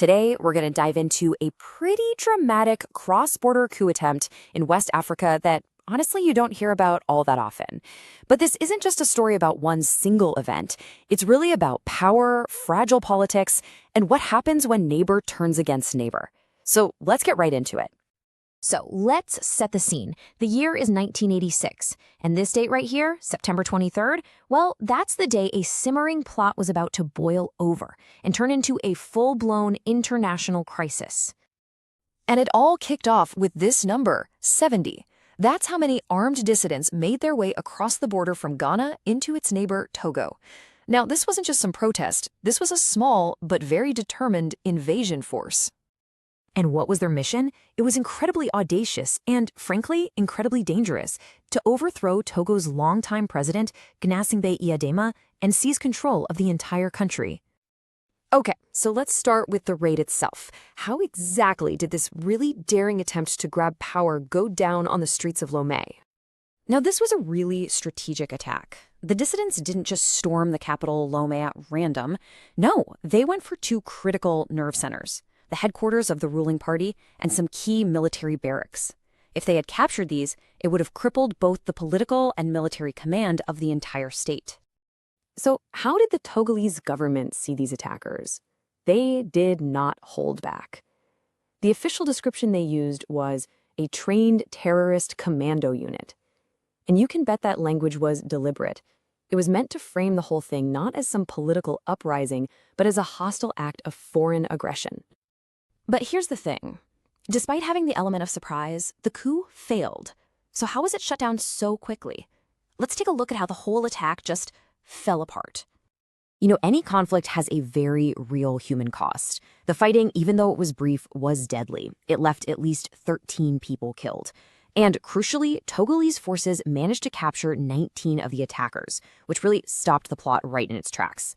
Today, we're going to dive into a pretty dramatic cross-border coup attempt in West Africa that honestly you don't hear about all that often. But this isn't just a story about one single event. It's really about power, fragile politics, and what happens when neighbor turns against neighbor. So let's get right into it. So let's set the scene. The year is 1986, and this date right here, September 23rd, well, that's the day a simmering plot was about to boil over and turn into a full-blown international crisis. And it all kicked off with this number, 70. That's how many armed dissidents made their way across the border from Ghana into its neighbor, Togo. Now, this wasn't just some protest. This was a small but very determined invasion force. And what was their mission? It was incredibly audacious and, frankly, incredibly dangerous to overthrow Togo's longtime president, Ghana-Togo and seize control of the entire country. Okay, so let's start with the raid itself. How exactly did this really daring attempt to grab power go down on the streets of Lomé? Now, this was a really strategic attack. The dissidents didn't just storm the capital Lomé at random. No, they went for two critical nerve centers: the headquarters of the ruling party, and some key military barracks. If they had captured these, it would have crippled both the political and military command of the entire state. So how did the Togolese government see these attackers? They did not hold back. The official description they used was a trained terrorist commando unit. And you can bet that language was deliberate. It was meant to frame the whole thing not as some political uprising, but as a hostile act of foreign aggression. But here's the thing. Despite having the element of surprise, the coup failed. So how was it shut down so quickly? Let's take a look at how the whole attack just fell apart. Any conflict has a very real human cost. The fighting, even though it was brief, was deadly. It left at least 13 people killed. And crucially, Togolese forces managed to capture 19 of the attackers, which really stopped the plot right in its tracks.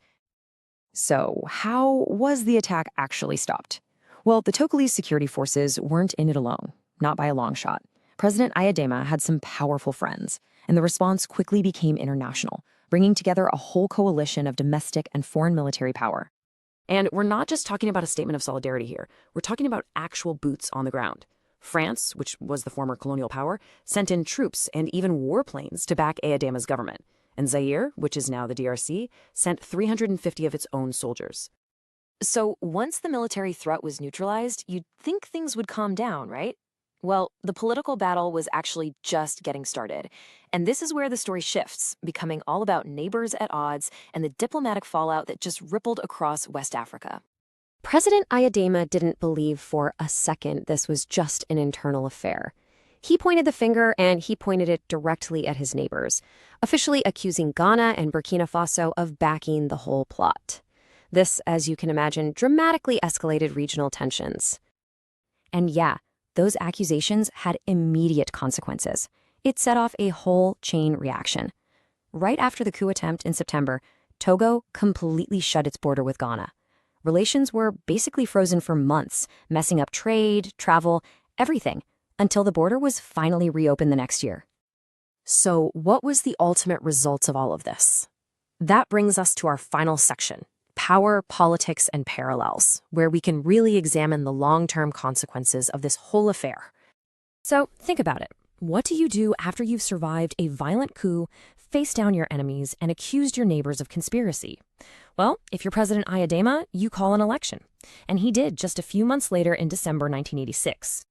So how was the attack actually stopped? Well, the Togolese security forces weren't in it alone, not by a long shot. President Ayadema had some powerful friends, and the response quickly became international, bringing together a whole coalition of domestic and foreign military power. And we're not just talking about a statement of solidarity here. We're talking about actual boots on the ground. France, which was the former colonial power, sent in troops and even warplanes to back Ayadema's government. And Zaire, which is now the DRC, sent 350 of its own soldiers. So once the military threat was neutralized, you'd think things would calm down, right? Well, the political battle was actually just getting started. And this is where the story shifts, becoming all about neighbors at odds and the diplomatic fallout that just rippled across West Africa. President Ayadema didn't believe for a second this was just an internal affair. He pointed the finger, and he pointed it directly at his neighbors, officially accusing Ghana and Burkina Faso of backing the whole plot. This, as you can imagine, dramatically escalated regional tensions. And yeah, those accusations had immediate consequences. It set off a whole chain reaction. Right after the coup attempt in September, Togo completely shut its border with Ghana. Relations were basically frozen for months, messing up trade, travel, everything, until the border was finally reopened the next year. So what was the ultimate results of all of this? That brings us to our final section: power, politics, and parallels, where we can really examine the long-term consequences of this whole affair. So think about it. What do you do after you've survived a violent coup, faced down your enemies, and accused your neighbors of conspiracy? Well, if you're President Ayadema, you call an election. And he did just a few months later in December 1986.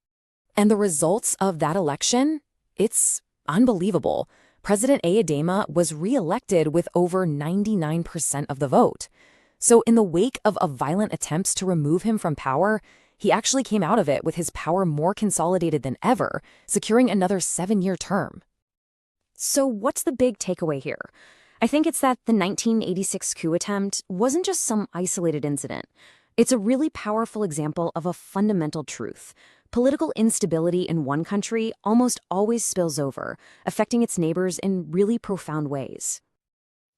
And the results of that election? It's unbelievable. President Ayadema was re-elected with over 99% of the vote. So in the wake of a violent attempts to remove him from power, he actually came out of it with his power more consolidated than ever, securing another 7-year term. So what's the big takeaway here? I think it's that the 1986 coup attempt wasn't just some isolated incident. It's a really powerful example of a fundamental truth. Political instability in one country almost always spills over, affecting its neighbors in really profound ways.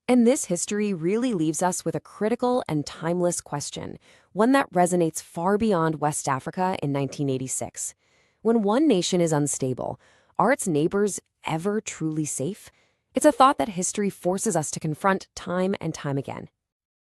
And this history really leaves us with a critical and timeless question, one that resonates far beyond West Africa in 1986. When one nation is unstable, are its neighbors ever truly safe? It's a thought that history forces us to confront time and time again.